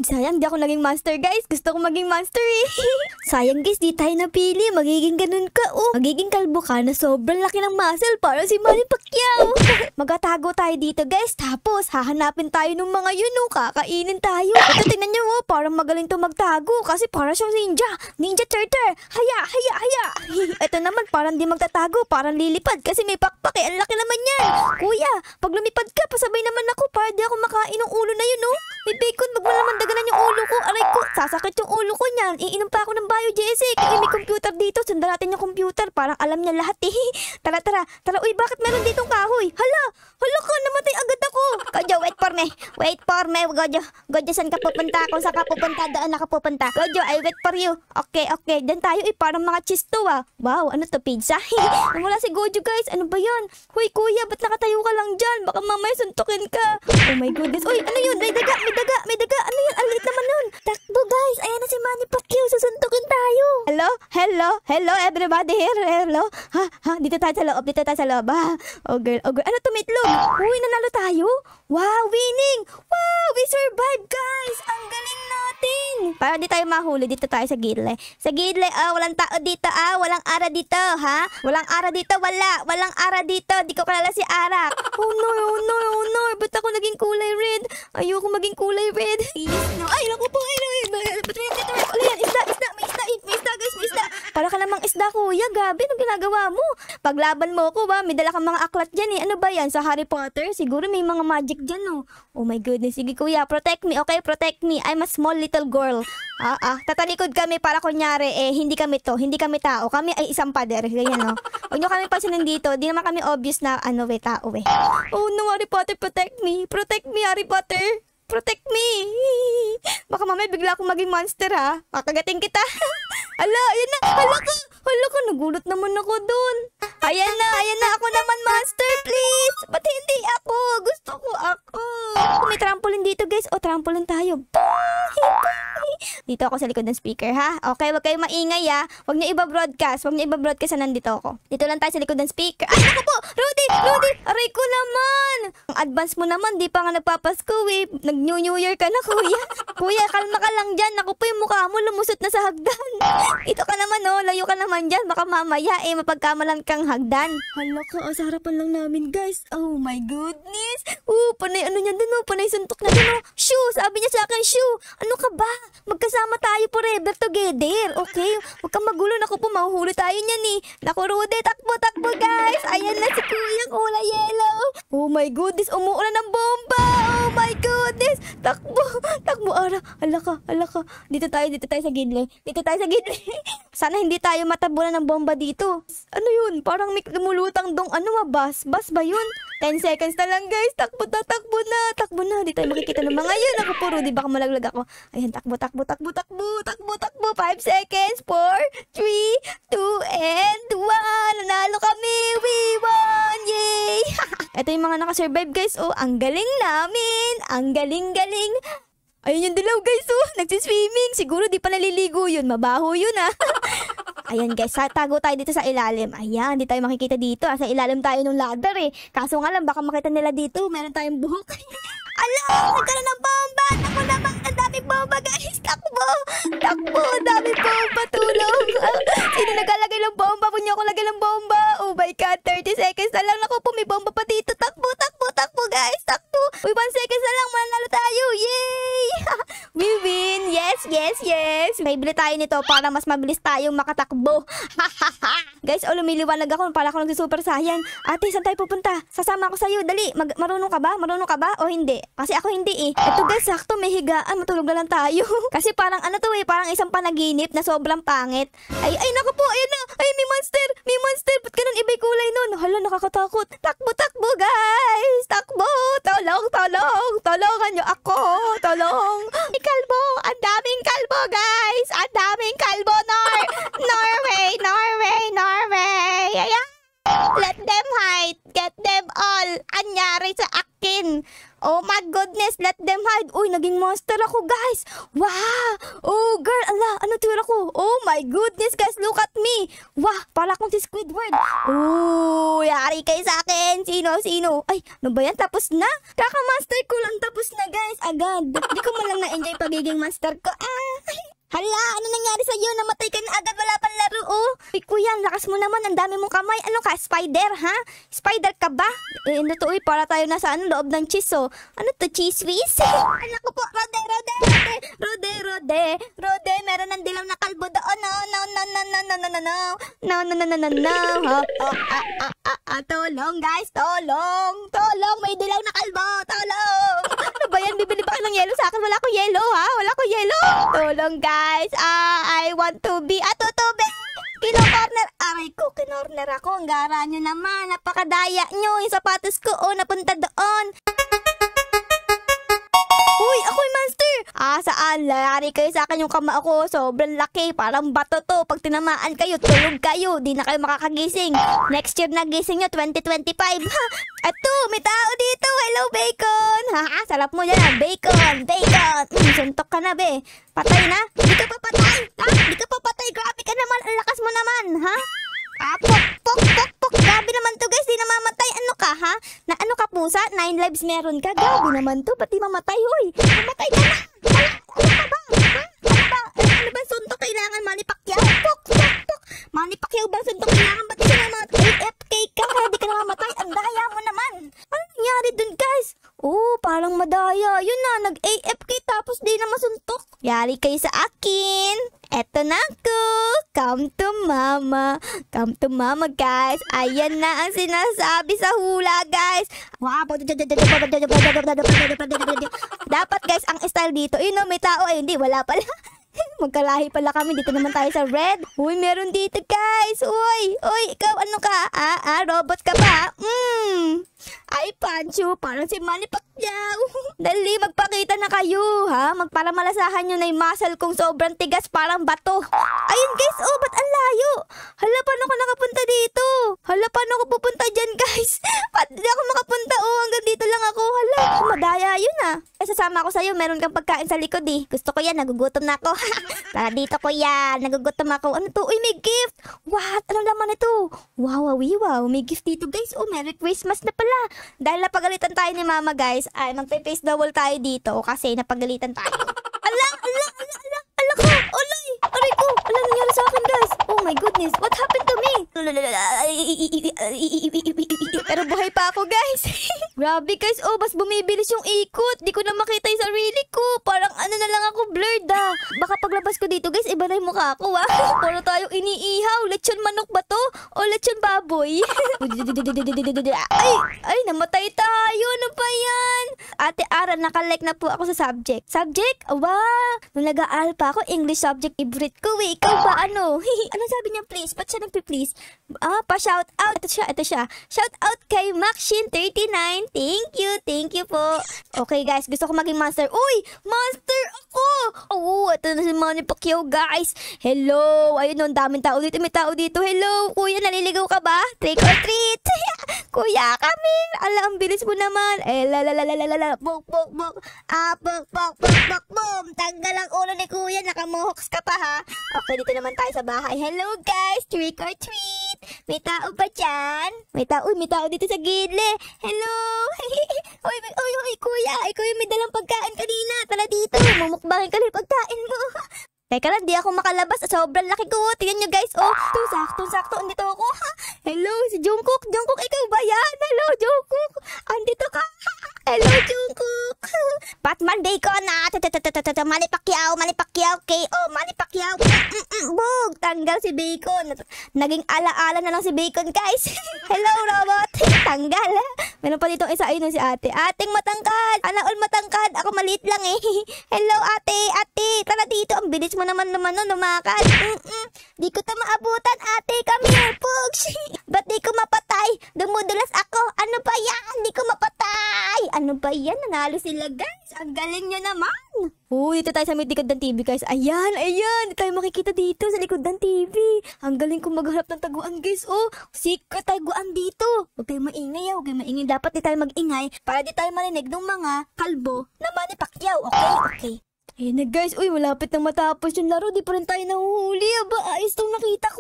Sayang, di ako naging monster, guys. Gusto ko maging monster eh. Sayang, guys, di tayo napili. Magiging ganun ka, oh. Magiging kalbo ka na sobrang laki ng muscle para si Manny Pacquiao. Magtatago tayo dito, guys. Tapos, hahanapin tayo ng mga yun, oh. Kakainin tayo. Ito, tingnan nyo, oh. Parang magaling to magtago. Kasi para siyang ninja. Ninja turtle. Haya, haya, haya. Ito naman, parang di magtatago. Parang lilipad kasi may pakpak eh. Ang laki naman yan. Kuya, pag lumipad ka, pasabay naman ako para di ako makain ng ulo na yun, oh. May bacon, wag mo naman daganan yung ulo ko. Aray ko, sasakit yung ulo ko niyan. Iinom pa ako ng biogesic. May computer dito. Sundan natin yung computer. Parang alam niya lahat eh. Tara, tara. Tara, uy, bakit meron ditong kahoy? Hala, hala ko, namatay agad ako. Gojo, wait for me. Wait for me, Gojo. Gojo, saan ka pupunta? Kung saan ka pupunta, daan na ka pupunta. Gojo, I wait for you. Okay, okay. Diyan tayo eh, parang mga cheese to ah. Wow, ano to, pizza? Wala si Gojo, guys. Ano ba yan? Huy, kuya, ba't nakatayo ka lang dyan? Baka mamaya suntukin ka. Oh my goodness. Uy, ano yun? May daga, may daga, may daga. Ano yun? Ang liit naman nun. Takbo, guys. Ayan na si Manny Pacquiao. Susuntukin tayo. Hello? Hello? Hello, everybody here? Hello? Ha? Ha? Dito tayo sa loob. Dito tayo sa loob. Ha? Oh, girl. Oh, girl. Ano to, meatloaf? Uy, nanalo tayo? Wow, winning! Wow, we survived, guys! Ang galing natin! Para di tayo mahuli, dito tayo sa gilid. Sa gilid, walang tao dito, walang ara dito, ha? Walang ara dito, wala. Walang ara dito. Di ko kilala si Ara. Oh no, oh no, oh no. Ba't ako naging kulay red? Ayoko maging kulay red. No. Ay, naku po. Ba't may dito? Ano yan? Isda, isda. May isda, may isda, guys. May isda. Para ka namang isda, kuya. Gabi, anong ginagawa mo? Paglaban mo ko, ba? May dala kang mga aklat dyan, eh. Ano ba yan? Sa Harry Potter? Siguro may mga magic dyan, oh. Oh my goodness. Sige, kuya. Protect me, okay? Protect me. I'm a small little girl. Tatalikod kami para kunyari, hindi kami to. Hindi kami tao. Kami ay isang pader. Ganyan, oh. Huwag nyo kami pansinin dito. Di naman kami obvious na, tao, eh. Oh no, Harry Potter, protect me. Protect me, Harry Potter. Protect me. Baka mamaya bigla akong maging monster, ha? Kakagating kita. Ala, ayan na. Hala ka, nagulat naman ako dun. Ayan na, ako naman, monster, please. Ba't hindi ako? Gusto ko ako. May trampoline dito, guys. O, trampoline tayo. Dito ako sa likod ng speaker, ha? Okay, wag kayong maingay, ha? Wag niyo iba-broadcast. Wag niyo iba-broadcast na nandito ako. Dito lang tayo sa likod ng speaker. Ay, ako po! Rudy! Aray ko naman! Ang advance mo naman, di pa nga nagpapasko, eh. Nag-New Year ka na, kuya. Kuya, kalma ka lang dyan. Ako po yung mukha mo, lumusot na sa hagdan. Ito ka naman, oh. Layo ka naman dyan. Baka mamaya, mapagkamalan kang hagdan. Hala ka, sa harapan lang namin, guys. Oh my goodness. Panay ano niya dun, oh. Panay suntok na dun, oh. Shoe! Sabi niya sa akin, shoe! Ano ka ba? Magkasama tayo forever together, okay? Huwag kang magulo, naku po, mahuhuli tayo niyan eh. Naku, Rudy, takbo, guys. Ayan na si Kuya, kulay yellow. Oh my goodness, umuulan ng bomba. Oh my goodness. Takbo, Ara. Ala ka. Dito tayo sa gidle. Sana hindi tayo matabunan ng bomba dito. Ano yun? Parang may lumulutang dong, bus? Bus ba yun? 10 seconds na lang, guys. Takbo na. Di tayo makikita ng mga yun. Ako po, Rudy, baka malaglag ako. Ayan, takbo. 5 seconds. 4, 3, 2, and 1. Nanalo kami. We won. Yay! Ito yung mga nakasurvive, guys. Oh, ang galing namin. Ang galing. Ayun yung dilaw, guys. Oh, nagsiswimming. Siguro di pa naliligo yun. Mabaho yun, ah. Ayan, guys. Tago tayo dito sa ilalim. Ayan, di tayo makikita dito. Sa ilalim tayo ng ladder, eh. Kaso nga lang, baka makita nila dito. Meron tayong buhok. Ala! Nagkaroon ng bomba! Ako naman! Ang daming bomba, guys! Takbo! Ang daming bomba! Tulong! Sino naglalagay ng bomba? Huwag niyo ako lagay ng bomba! Oh my God! 30 seconds na lang. Ako po, may bomba pa dito. Takbo, guys! Takbo! Uy, 1 seconds na lang. Manalo tayo! Yay! We win! Yes! May bili tayo nito para mas mabilis tayong makatakbo. Guys, lumiliwanag ako para ako nagsusuper saiyan. Ate, saan tayo pupunta? Sasama ako sa'yo. Dali! Marunong ka ba? O hindi? Kasi ako hindi, eh. Ito, guys, sakto. May higaan. Matulog na lang tayo. Kasi parang parang isang panaginip na sobrang pangit. Ay, naku po. Ayan na. Ay, may monster. Ba't ganun iba'y kulay nun? Hala, nakakatakot. Takbo, guys. Takbo. Tulungan niyo ako. Tulong. May kalbo. Ang daming kalbo, guys. Ang daming kalbo. Norway. Ayan. Let them hide. Get them all. Anyari sa akin. Oh my goodness, let them hide. Uy, naging monster ako, guys. Wow. Oh, girl, ala, ano tira ko? Oh my goodness, guys, look at me. Wow, para akong si Squidward. Oh, yari kayo sa akin. Sino? Ay, ano ba yan? Tapos na? Kaka-master ko lang, tapos na, guys. Agad. Di ko man lang na-enjoy pagiging master ko. Hala, ano nangyari sa'yo? Namatay ka na agad, wala pang laro, oh. Uy, kuya, lakas mo naman, ang dami mong kamay. Ano ka, spider, ha? Spider ka ba? Ano to, uy, para tayo nasa loob ng cheese, oh. Ano to, cheese whiz? Anak ko po, Rode, meron ng dilaw na kalbo doon, no. Tulong, guys, tulong, may dilaw na kalbo, tulong. Ano ba yan, bibili ba kayo ng yelo sa akin? Wala ko yelo, ha? Wala ko yelo. Tulong, guys, I want to be tutube. Kino-corner. Aray ko, kinorner ako. Ang gara nyo naman. Napakadaya nyo. Yung sapatos ko, oh, napunta doon. Uy, ako'y monster. Saan? Lari kayo sa akin yung kama ako. Sobrang laki. Parang bato to. Pag tinamaan kayo, tulog kayo. Di na kayo makakagising. Next year na gising nyo, 2025. Ato, may tao dito. Hello, bacon. Sarap mo yan. Bacon. Suntok ka na, be. Patay na? Di ka pa patay. Di ka pa patay. Grabe ka naman. Ang lakas mo naman, ha? Pok. Grabe naman to, guys. Di namamatay. Ano ka, ha? Na ano ka, pusa? 9 lives meron ka. Grabe naman to. Pati mamatay, hoy. Mamatay ka na. Ano ka ba? Ano ba suntok kailangan? Manny Pacquiao? Pok. Manny Pacquiao ba suntok kailangan? Ba't ka naman AFK ka? Di ka namamatay. Ang daya mo naman. Ano nangyari dun, guys? Oh, parang madaya. Yun na, nag-AFK tapos di na masuntok. Yari kayo sa akin. Eto na ako. Come to mama, guys. Ayan na ang sinasabi sa hula, guys. Wow. Dapat, guys, ang style dito. May tao. Ay, hindi, wala pala. Magkalahi pala kami. Dito naman tayo sa red. Uy, meron dito, guys. Uy, ikaw ano ka? Robot ka ba? Ay, Pancho, parang si Manny Pacquiao. Dali, magpakita na kayo, ha? Para malasahan nyo na yung muscle kong sobrang tigas, parang bato. Ayun, guys, ba't ang layo? Hala, paano ko nakapunta dito? Hala, paano ko pupunta dyan, guys? Ba't di ako makapunta? Hanggang dito lang ako. Hala, madaya yun, Sasama ako sa'yo, meron kang pagkain sa likod, Gusto ko yan, nagugutom na ako. Tara dito, kuya, nagugutom ako. Ano to? Uy, may gift. What? Ano naman ito? Wow, may gift dito, guys. Merry Christmas na pala. Dahil napagalitan tayo ni mama, guys, ay magpe-face the wall tayo dito kasi napagalitan tayo. Ala ka! Olay! Aray ko! Ala, nangyari sa akin, guys? Oh my goodness, what happened to me? Pero buhay pa ako, guys. Grabe, guys. Mas bumibilis yung ikot. Di ko na makita yung sarili ko. Parang ano na lang ako, blurred, Baka paglabas ko dito, guys, iba na yung mukha ko, Puro tayo iniihaw. Lechon manok ba to? O lechon baboy? Ay, namatay tayo. Ano pa yan? Ate Ara, nakalike na po ako sa subject. Subject? Wow! Nung nag-aaral pa ako, English subject favorite ko, Ikaw ba, ano? Ano sabi niya, please? Ba't siya nagpi-please? Pa-shout out. Ito siya. Shout out kay Maxine39. Thank you po. Okay, guys, gusto ko maging monster. Uy, monster ako! Ito na si Manny Pacquiao, guys. Hello! Ayun, ang daming tao dito. May tao dito. Hello! Kuya, naliligaw ka ba? Trick or treat! Kuya, kami! Ala, ang bilis mo naman. Bok. Boom! Tanggal ang ulo ni kuya. Nakamohoks ka pa, ha? Okay, dito naman tayo sa bahay. Hello, guys! Trick or treat! May tao ba dyan? May tao dito sa gilid. Hello! Uy, kuya! Ikaw yung may dalang pagkain kanina. Tala dito. Mumukbangin ka ng pagkain mo. Teka lang, di ako makalabas. Sobrang laki ko. Tingnan nyo, guys. Sakto. Andito ako. Hello, si Jungkook. Jungkook, ikaw ba yan? Hello, Jungkook. Andito ka. Hello, Jungkook. Batman Bacon, Manny Pacquiao, KO, Manny Pacquiao. Bug, tanggal si Bacon. Naging ala-ala na lang si Bacon, guys. Hello, robot. Tanggal. Meron pa dito isa, ayun si ate. Ating matangkad. All matangkad. Ako maliit lang, Hello, ate. Tara dito. Ang bilis mo naman lumakad. Di ko to maabutan, ate. Come here, Pugs. Ba't di ko mapatay? Dumudulas ako. Ano ba yan? Di ko mapatay. Ano ba yan? Nanalo sila, guys. Ang galing nyo naman. Dito tayo sa may likod ng TV, guys. Ayan. Di tayo makikita dito sa likod ng TV. Ang galing kong maghanap ng taguan, guys. Secret taguan dito. Huwag kayong maingay, Huwag kayong maingay. Dapat di tayo mag-ingay para di tayo marinig ng mga kalbo na Manny Pacquiao. Okay? Ayan na, guys. Malapit na matapos yung laro. Di pa rin tayo nahuhuli. Aba, ayos tong nakita ko,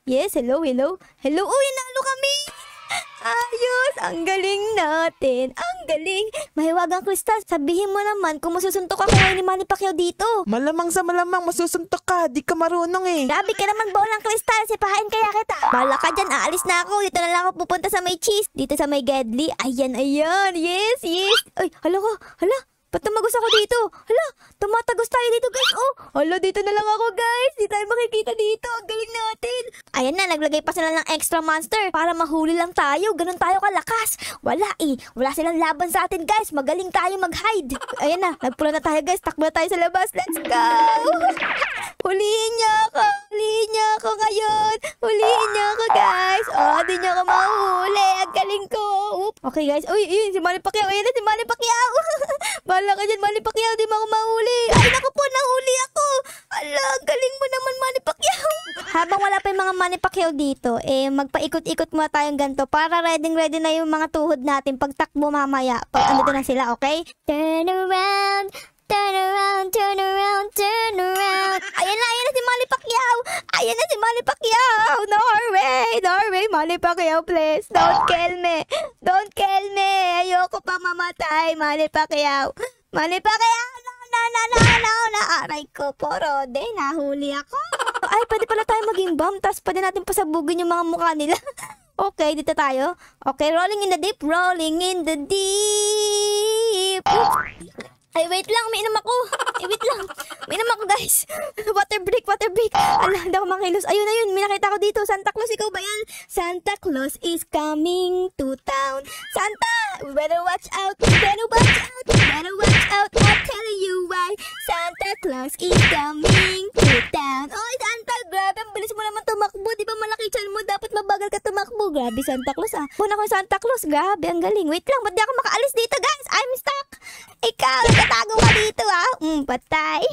Yes, hello. Hello, nanalo kami. Ayos, ang galing natin. Ang galing. Mahiwagang Kristal, sabihin mo naman kung masusuntok ako ngayon ni Manny Pacquiao dito. Malamang sa malamang masusuntok ka. Di ka marunong eh. Grabe ka naman, Bolang Kristal. Sipahain kaya kita. Bala ka dyan, aalis na ako. Dito na lang ako pupunta sa may cheese. Dito sa may Gedli. Ayan. Yes. Ay, hala. Ba't tumagos ako dito? Hala, tumatagos tayo dito, guys. Hala, dito na lang ako, guys. Di tayo makikita dito. Ang galing natin. Ayan na, naglagay pa sila ng extra monster para mahuli lang tayo. Ganun tayo kalakas. Wala silang laban sa atin, guys. Magaling tayo mag-hide. Ayan na, nagpula na tayo, guys. Takbo na tayo sa labas. Let's go. Hulihin niyo ako ngayon. Hulihin niyo ako, guys. Di niyo ako mahuli. Ang galing ko. Okay, guys. Yun, si Manny Pacquiao. Ayan na, si Manny Pacquiao. Bahala ka dyan, Manny Pacquiao. Di mo ako mahuli. Ay, naku po, nahuli ako. Ala, galing mo naman, Manny Pacquiao. Habang wala pa yung mga Manny Pacquiao dito, magpaikot-ikot muna tayong ganito para ready na yung mga tuhod natin pag takbo mamaya. Pag andito na sila, okay? Turn around. Ayan na si Manny Pacquiao. Norway, Manny Pacquiao, please. Don't kill me. Ayoko pa mamatay, Manny Pacquiao. No. Aray ko po, Rode. Nahuli ako. Ay, pwede pala tayo maging bomb. Tapos pwede natin pasabugin yung mga mukha nila. Okay, dito tayo. Okay, rolling in the deep. Ay, wait lang. Umiinom ako. Umiinom ako, guys. Water break. Ala, hindi ako makilos. Ayun. May nakita ko dito. Santa Claus, ikaw ba yan? Santa Claus is coming to town. Santa, better watch out. I'm telling you why. Santa Claus is coming to town. Santa, grabe. Ang bilis mo naman tumakbo. Di ba malaki chan mo? Dapat mabagal ka tumakbo. Grabe, Santa Claus, Puna ko Santa Claus. Grabe, ang galing. Wait lang. Ba't di ako makaalis dito, guys? I'm stuck. Ikaw, nagtatago ka dito, patay.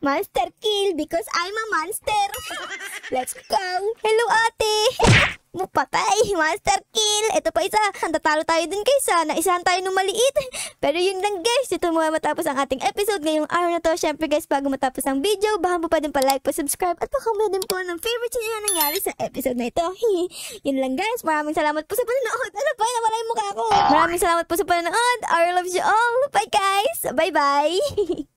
Monster kill because I'm a monster. Let's go. Hello, ate. Patay. Monster kill. Ito pa isa. Tatalo tayo dun, guys, Naisahan tayo nung maliit. Pero yun lang, guys. Dito muna matapos ang ating episode ngayong araw na to. Syempre, guys, bago matapos ang video, baka po pa din pa-like, pa-subscribe, at baka din po ng favorite nyo na nangyari sa episode na ito. Yun lang, guys. Maraming salamat po sa panonood. Ano ba? Nawala yung mukha ko. Maraming salamat po sa panonood. I love you all. Bye, guys. Bye-bye.